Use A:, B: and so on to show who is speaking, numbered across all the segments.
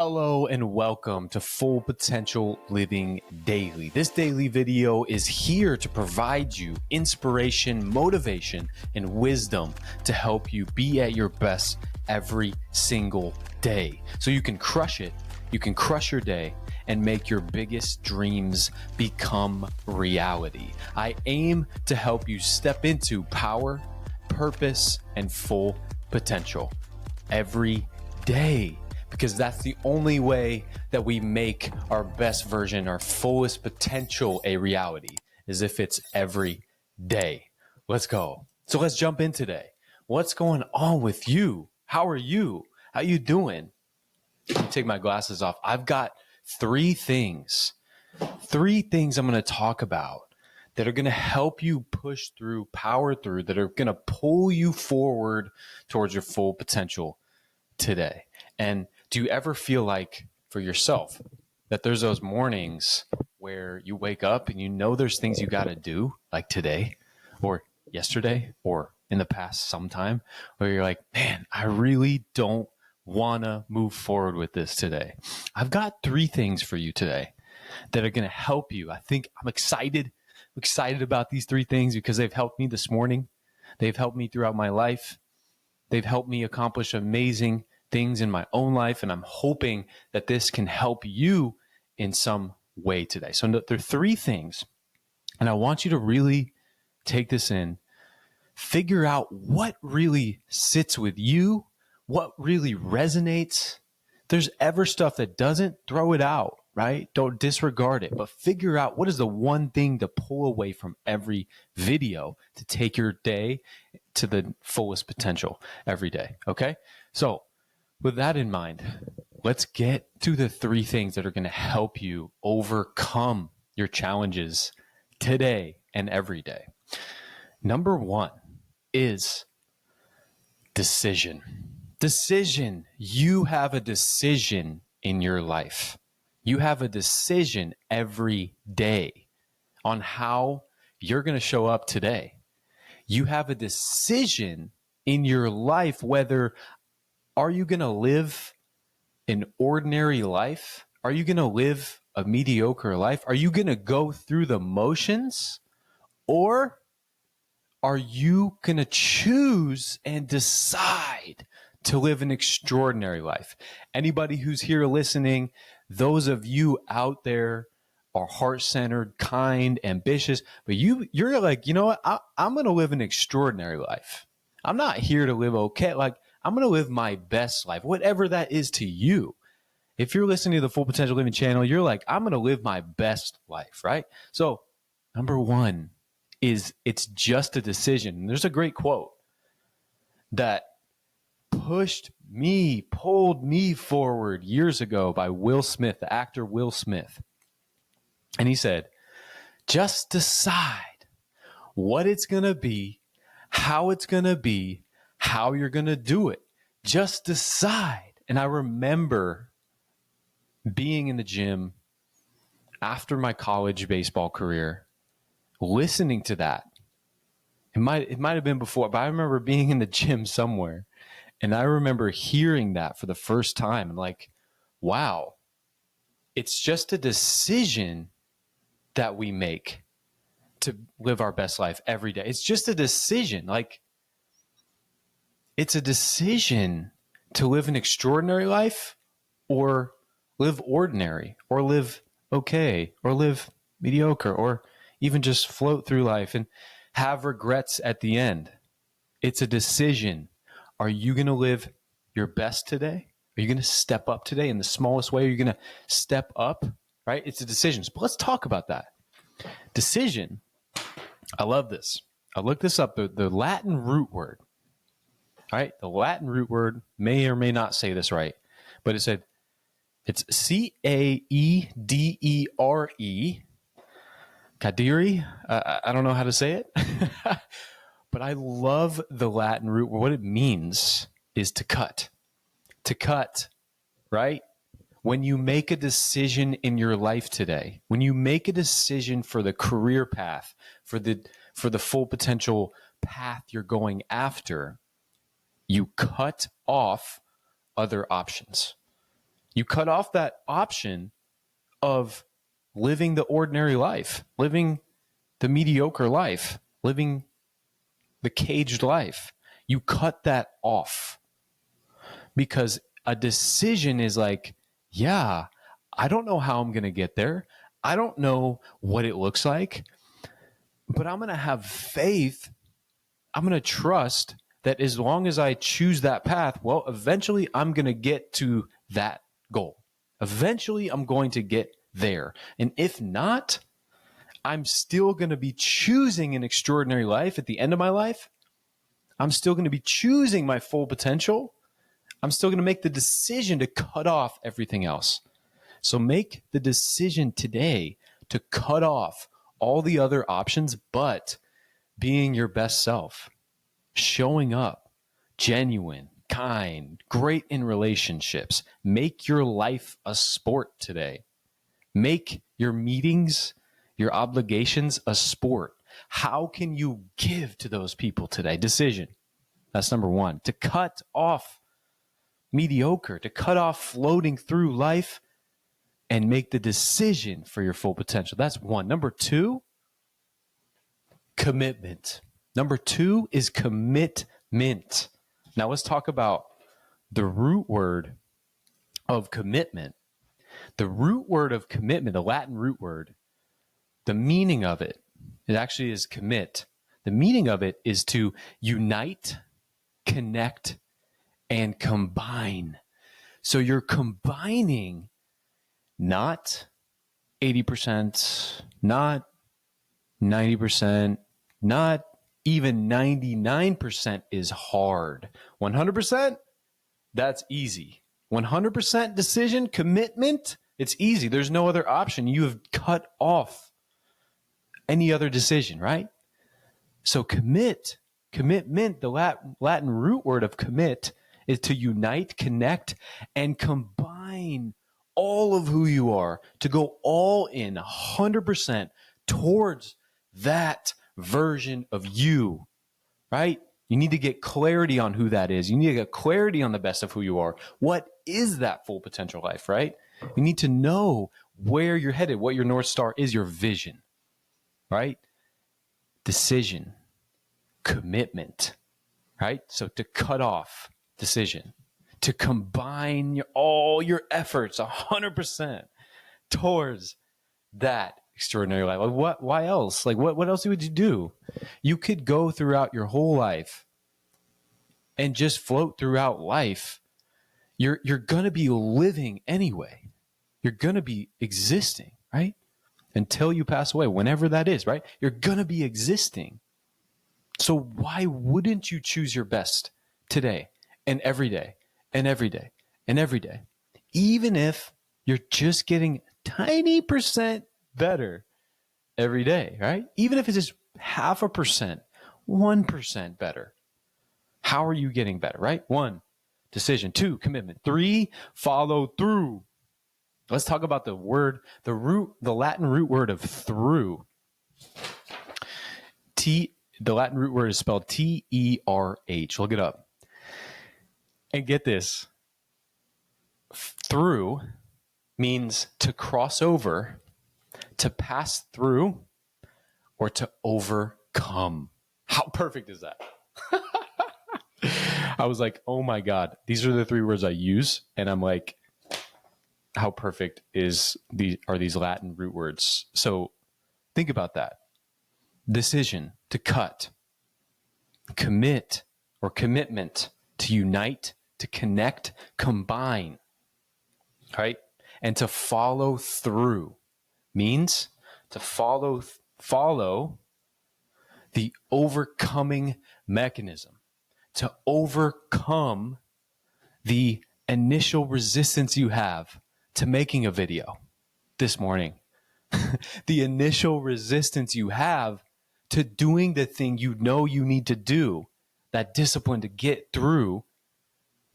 A: Hello and welcome to Full Potential Living Daily. This daily video is here to provide you inspiration, motivation, and wisdom to help you be at your best every single day. So you can crush it, you can crush your day, and make your biggest dreams become reality. I aim to help you step into power, purpose, and full potential every day. Because that's the only way that we make our best version, our fullest potential a reality, is if it's every day. Let's go. So let's jump in today. What's going on with you? How are you? How you doing? Let me take my glasses off. I've got three things I'm going to talk about that are going to help you push through, power through, that are going to pull you forward towards your full potential today. And do you ever feel like for yourself that there's those mornings where you wake up and you know there's things you got to do, like today or yesterday or in the past sometime, where you're like, man, I really don't want to move forward with this today? I've got three things for you today that are going to help you. I think I'm excited about these three things because they've helped me this morning. They've helped me throughout my life. They've helped me accomplish amazing things in my own life, and I'm hoping that this can help you in some way today. So there are three things, and I want you to really take this in, figure out what really sits with you, what really resonates. If there's ever stuff that doesn't, throw it out, right? Don't disregard it, but figure out what is the one thing to pull away from every video to take your day to the fullest potential every day, okay? So with that in mind, let's get to the three things that are going to help you overcome your challenges today and every day. Number one is decision. Decision. You have a decision in your life. You have a decision every day on how you're going to show up today. You have a decision in your life whether are you going to live an ordinary life? Are you going to live a mediocre life? Are you going to go through the motions? Or are you going to choose and decide to live an extraordinary life? Anybody who's here listening, those of you out there are heart-centered, kind, ambitious, but you're like, you know what? I'm going to live an extraordinary life. I'm not here to live okay. Like, I'm going to live my best life, whatever that is to you. If you're listening to the Full Potential Living channel, you're like, I'm going to live my best life, right? So number one is it's just a decision. And there's a great quote that pulled me forward years ago by Will Smith, the actor Will Smith. And he said, just decide what it's going to be, how it's going to be, how you're going to do it. Just decide. And I remember being in the gym after my college baseball career, listening to that. It might have been before, but I remember being in the gym somewhere, and I remember hearing that for the first time. And like, wow, it's just a decision that we make to live our best life every day. It's just a decision. Like, it's a decision to live an extraordinary life or live ordinary or live okay or live mediocre or even just float through life and have regrets at the end. It's a decision. Are you going to live your best today? Are you going to step up today in the smallest way? Are you going to step up, right? It's a decision. But let's talk about that. Decision. I love this. I looked this up, the Latin root word. All right, the Latin root word, may or may not say this right, but it's Caedere, cadere. I don't know how to say it, but I love the Latin root word. What it means is to cut. To cut, right? When you make a decision in your life today, when you make a decision for the career path, for the full potential path you're going after, you cut off other options. You cut off that option of living the ordinary life, living the mediocre life, living the caged life. You cut that off because a decision is like, yeah, I don't know how I'm going to get there. I don't know what it looks like, but I'm going to have faith. I'm going to trust that as long as I choose that path, well, eventually I'm going to get to that goal. Eventually I'm going to get there. And if not, I'm still going to be choosing an extraordinary life at the end of my life. I'm still going to be choosing my full potential. I'm still going to make the decision to cut off everything else. So make the decision today to cut off all the other options, but being your best self, showing up, genuine, kind, great in relationships. Make your life a sport today. Make your meetings, your obligations a sport. How can you give to those people today? Decision. That's number one. To cut off mediocre, to cut off floating through life and make the decision for your full potential. That's one. Number two, commitment. Number two is commitment. Now let's talk about the root word of commitment. The root word of commitment, the Latin root word, the meaning of it, it actually is commit. The meaning of it is to unite, connect, and combine. So you're combining not 80%, not 90%, not even 99% is hard. 100%, that's easy. 100% decision, commitment, it's easy. There's no other option. You have cut off any other decision, right? So commitment, the Latin root word of commit is to unite, connect, and combine all of who you are, to go all in 100% towards that version of you, right? You need to get clarity on who that is. You need to get clarity on the best of who you are. What is that full potential life, right? You need to know where you're headed, what your North Star is, your vision, right? Decision, commitment, right? So to cut off, decision, to combine all your efforts 100% towards that extraordinary life. Like why else? Like what else would you do? You could go throughout your whole life and just float throughout life. You're going to be living anyway. You're going to be existing, right? Until you pass away, whenever that is, right? You're going to be existing. So why wouldn't you choose your best today and every day and every day and every day? Even if you're just getting tiny percent better every day, right? Even if it's just 0.5%, 1% better. How are you getting better, right? 1, decision. 2, commitment. 3, follow through. Let's talk about the Latin root word of through. The Latin root word is spelled T-E-R-H. Look it up. And get this. Through means to cross over, to pass through, or to overcome. How perfect is that? I was like, oh my God, these are the 3 words I use. And I'm like, how perfect are these Latin root words? So think about that. Decision, to cut. Commit or commitment, to unite, to connect, combine. Right? And to follow through means to follow the overcoming mechanism, to overcome the initial resistance you have to making a video this morning, the initial resistance you have to doing the thing you know you need to do, that discipline to get through,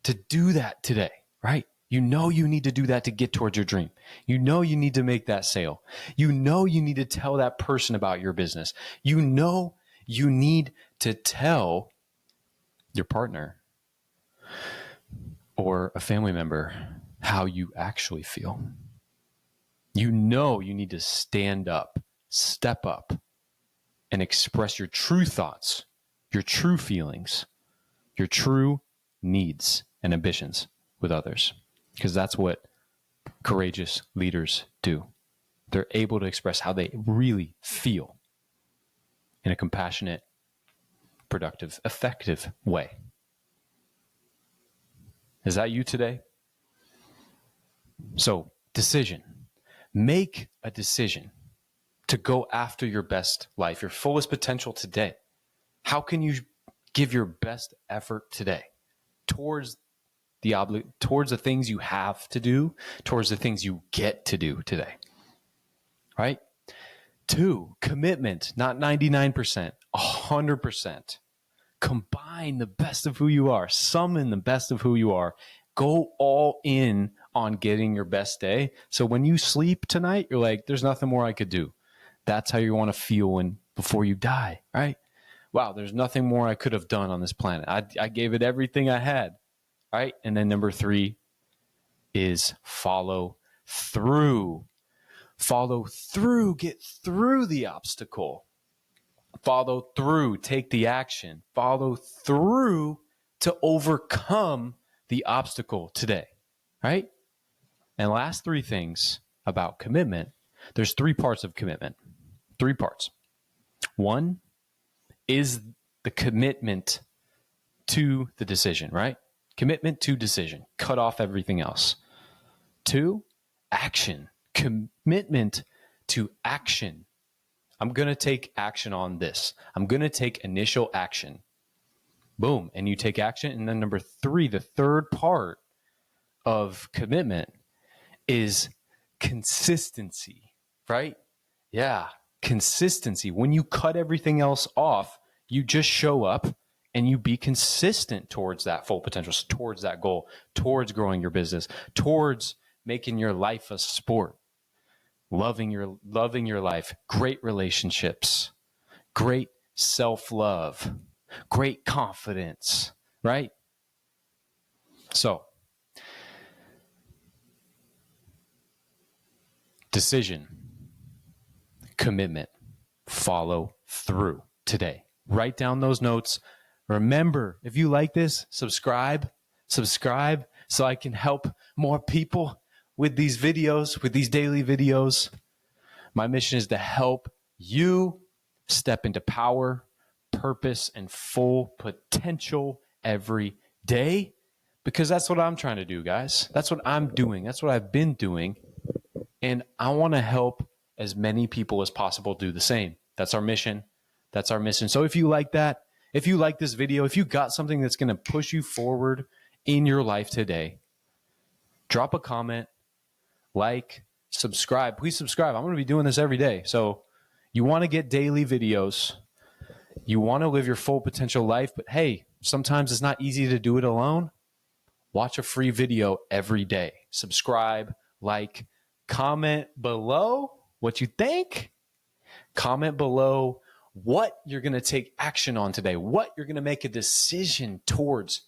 A: to do that today, right? You know you need to do that to get towards your dream. You know you need to make that sale. You know you need to tell that person about your business. You know you need to tell your partner or a family member, how you actually feel. You know you need to stand up, step up, and express your true thoughts, your true feelings, your true needs and ambitions with others. Because that's what courageous leaders do. They're able to express how they really feel in a compassionate, productive, effective way. Is that you today? So, decision. Make a decision to go after your best life, your fullest potential today. How can you give your best effort today towards the things you have to do, towards the things you get to do today? Right? 2, commitment, not 99%, 100%. Combine the best of who you are, summon the best of who you are. Go all in on getting your best day. So when you sleep tonight, you're like, there's nothing more I could do. That's how you want to feel before you die, right? Wow, there's nothing more I could have done on this planet. I gave it everything I had, right? And then number 3 is follow through. Follow through, get through the obstacle. Follow through, take the action. Follow through to overcome the obstacle today, right? And last 3 things about commitment. There's 3 parts of commitment. 3 parts. 1 is the commitment to the decision, right? Commitment to decision. Cut off everything else. 2, action. Commitment to action. I'm going to take action on this. I'm going to take initial action. Boom. And you take action. And then number 3, the third part of commitment is consistency, right? Yeah. Consistency. When you cut everything else off, you just show up and you be consistent towards that full potential, towards that goal, towards growing your business, towards making your life a sport, loving your life, great relationships, great self-love, great confidence, right? So, decision, commitment, follow through today. Write down those notes. Remember, if you like this, subscribe so I can help more people with these videos, with these daily videos. My mission is to help you step into power, purpose, and full potential every day, because that's what I'm trying to do, guys. That's what I'm doing. That's what I've been doing. And I want to help as many people as possible do the same. That's our mission. That's our mission. So if you like that, if you like this video, if you got something that's going to push you forward in your life today, drop a comment, like, subscribe. Please subscribe. I'm going to be doing this every day. So you want to get daily videos. You want to live your full potential life, but hey, sometimes it's not easy to do it alone. Watch a free video every day. Subscribe, like, comment below what you think. Comment below what you're going to take action on today, what you're going to make a decision towards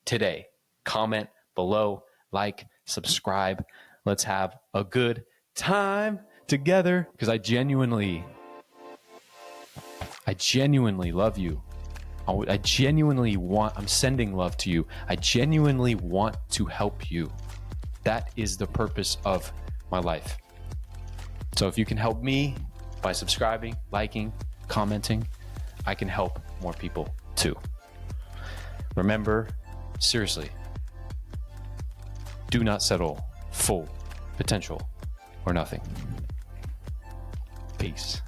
A: today. Comment below, like, subscribe. Let's have a good time together, because I genuinely love you. I'm sending love to you. I genuinely want to help you. That is the purpose of my life. So if you can help me by subscribing, liking, commenting, I can help more people too. Remember, seriously, do not settle full potential or nothing. Peace.